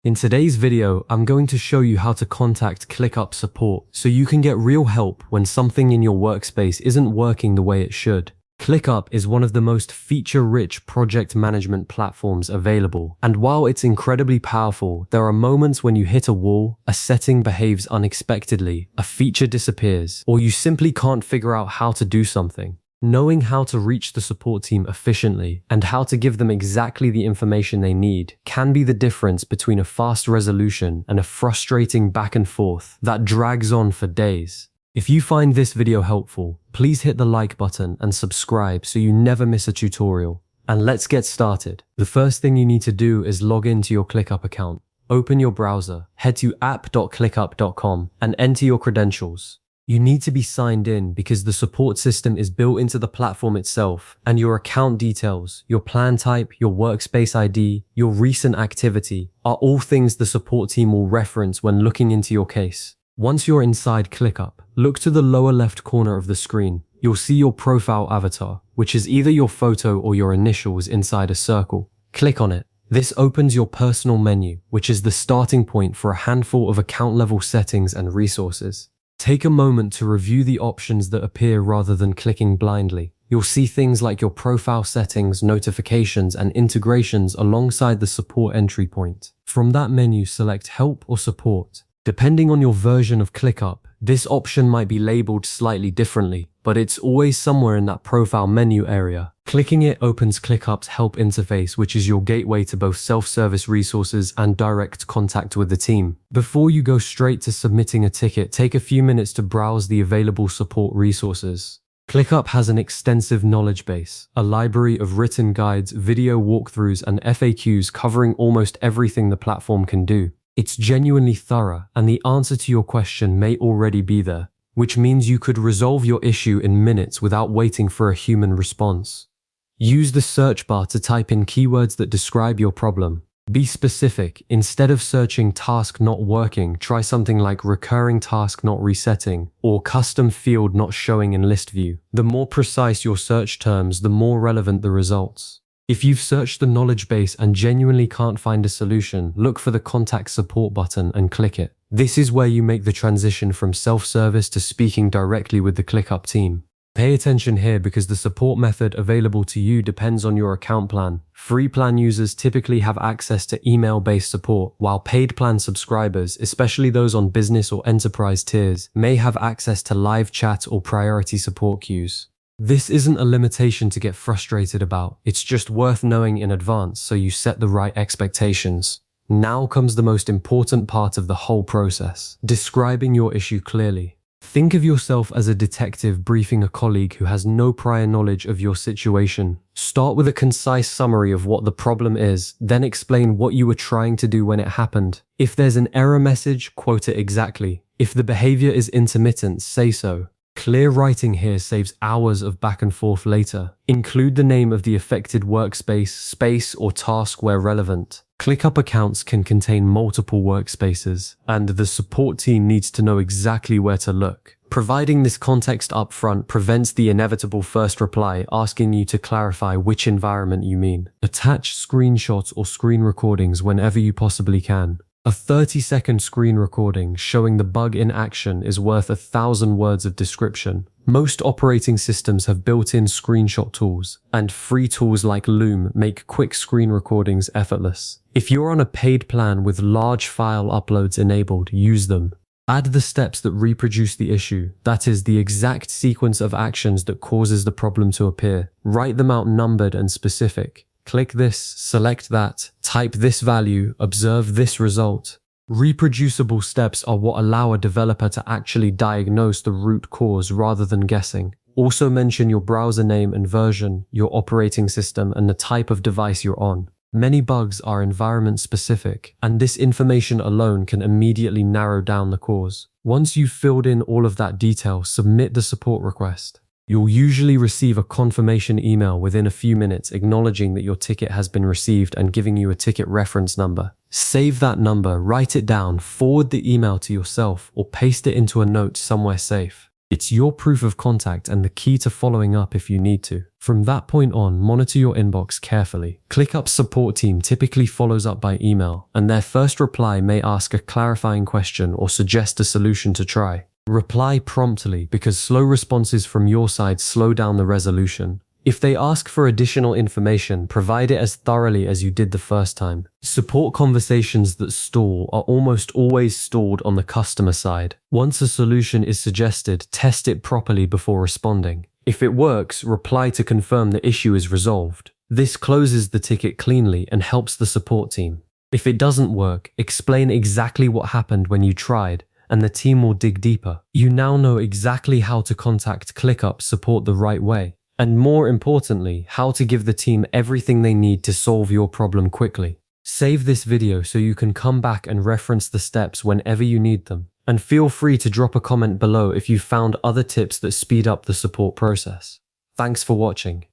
In today's video, I'm going to show you how to contact ClickUp support so you can get real help when something in your workspace isn't working the way it should. ClickUp is one of the most feature-rich project management platforms available, and while it's incredibly powerful, there are moments when you hit a wall, a setting behaves unexpectedly, a feature disappears, or you simply can't figure out how to do something. Knowing how to reach the support team efficiently and how to give them exactly the information they need can be the difference between a fast resolution and a frustrating back and forth that drags on for days. If you find this video helpful, please hit the like button and subscribe so you never miss a tutorial. And let's get started. The first thing you need to do is log into your ClickUp account. Open your browser, head to app.clickup.com and enter your credentials. You need to be signed in because the support system is built into the platform itself, and your account details, your plan type, your workspace ID, your recent activity are all things the support team will reference when looking into your case. Once you're inside ClickUp, look to the lower left corner of the screen. You'll see your profile avatar, which is either your photo or your initials inside a circle. Click on it. This opens your personal menu, which is the starting point for a handful of account-level settings and resources. Take a moment to review the options that appear rather than clicking blindly. You'll see things like your profile settings, notifications, and integrations alongside the support entry point. From that menu, select Help or Support. Depending on your version of ClickUp, this option might be labeled slightly differently, but it's always somewhere in that profile menu area. Clicking it opens ClickUp's help interface, which is your gateway to both self-service resources and direct contact with the team. Before you go straight to submitting a ticket, take a few minutes to browse the available support resources. ClickUp has an extensive knowledge base, a library of written guides, video walkthroughs, and FAQs covering almost everything the platform can do. It's genuinely thorough, and the answer to your question may already be there, which means you could resolve your issue in minutes without waiting for a human response. Use the search bar to type in keywords that describe your problem. Be specific. Instead of searching task not working, try something like recurring task not resetting or custom field not showing in list view. The more precise your search terms, the more relevant the results. If you've searched the knowledge base and genuinely can't find a solution, look for the Contact Support button and click it. This is where you make the transition from self-service to speaking directly with the ClickUp team. Pay attention here because the support method available to you depends on your account plan. Free plan users typically have access to email-based support, while paid plan subscribers, especially those on business or enterprise tiers, may have access to live chat or priority support queues. This isn't a limitation to get frustrated about, it's just worth knowing in advance so you set the right expectations. Now comes the most important part of the whole process, describing your issue clearly. Think of yourself as a detective briefing a colleague who has no prior knowledge of your situation. Start with a concise summary of what the problem is, then explain what you were trying to do when it happened. If there's an error message, quote it exactly. If the behavior is intermittent, say so. Clear writing here saves hours of back and forth later. Include the name of the affected workspace, space, or task where relevant. ClickUp accounts can contain multiple workspaces, and the support team needs to know exactly where to look. Providing this context up front prevents the inevitable first reply asking you to clarify which environment you mean. Attach screenshots or screen recordings whenever you possibly can. A 30-second screen recording showing the bug in action is worth 1,000 words of description. Most operating systems have built-in screenshot tools, and free tools like Loom make quick screen recordings effortless. If you're on a paid plan with large file uploads enabled, use them. Add the steps that reproduce the issue, that is, the exact sequence of actions that causes the problem to appear. Write them out numbered and specific. Click this, select that, type this value, observe this result. Reproducible steps are what allow a developer to actually diagnose the root cause rather than guessing. Also mention your browser name and version, your operating system, and the type of device you're on. Many bugs are environment specific, and this information alone can immediately narrow down the cause. Once you've filled in all of that detail, submit the support request. You'll usually receive a confirmation email within a few minutes acknowledging that your ticket has been received and giving you a ticket reference number. Save that number, write it down, forward the email to yourself, or paste it into a note somewhere safe. It's your proof of contact and the key to following up if you need to. From that point on, monitor your inbox carefully. ClickUp's support team typically follows up by email, and their first reply may ask a clarifying question or suggest a solution to try. Reply promptly, because slow responses from your side slow down the resolution. If they ask for additional information, provide it as thoroughly as you did the first time. Support conversations that stall are almost always stalled on the customer side. Once a solution is suggested, test it properly before responding. If it works, reply to confirm the issue is resolved. This closes the ticket cleanly and helps the support team. If it doesn't work, explain exactly what happened when you tried, and the team will dig deeper. You now know exactly how to contact ClickUp support the right way. And more importantly, how to give the team everything they need to solve your problem quickly. Save this video so you can come back and reference the steps whenever you need them. And feel free to drop a comment below if you found other tips that speed up the support process. Thanks for watching.